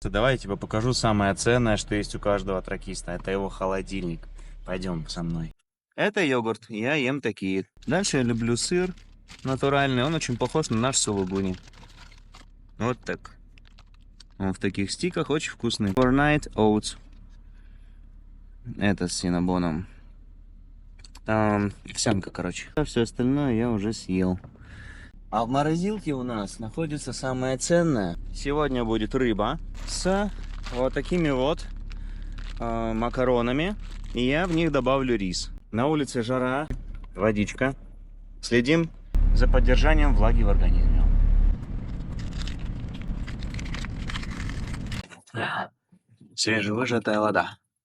Давай я тебе покажу самое ценное, что есть у каждого тракиста. Это его холодильник. Пойдем со мной. Это йогурт. Я ем такие. Дальше я люблю сыр натуральный. Он очень похож на наш сулугуни. Вот так. Он в таких стиках очень вкусный. Overnight Oats. Это с синнабоном. Овсянка, короче. А все остальное я уже съел. А в морозилке у нас находится самое ценное. Сегодня будет рыба с вот такими вот макаронами. И я в них добавлю рис. На улице жара, водичка. Следим за поддержанием влаги в организме. Свежевыжатая вода.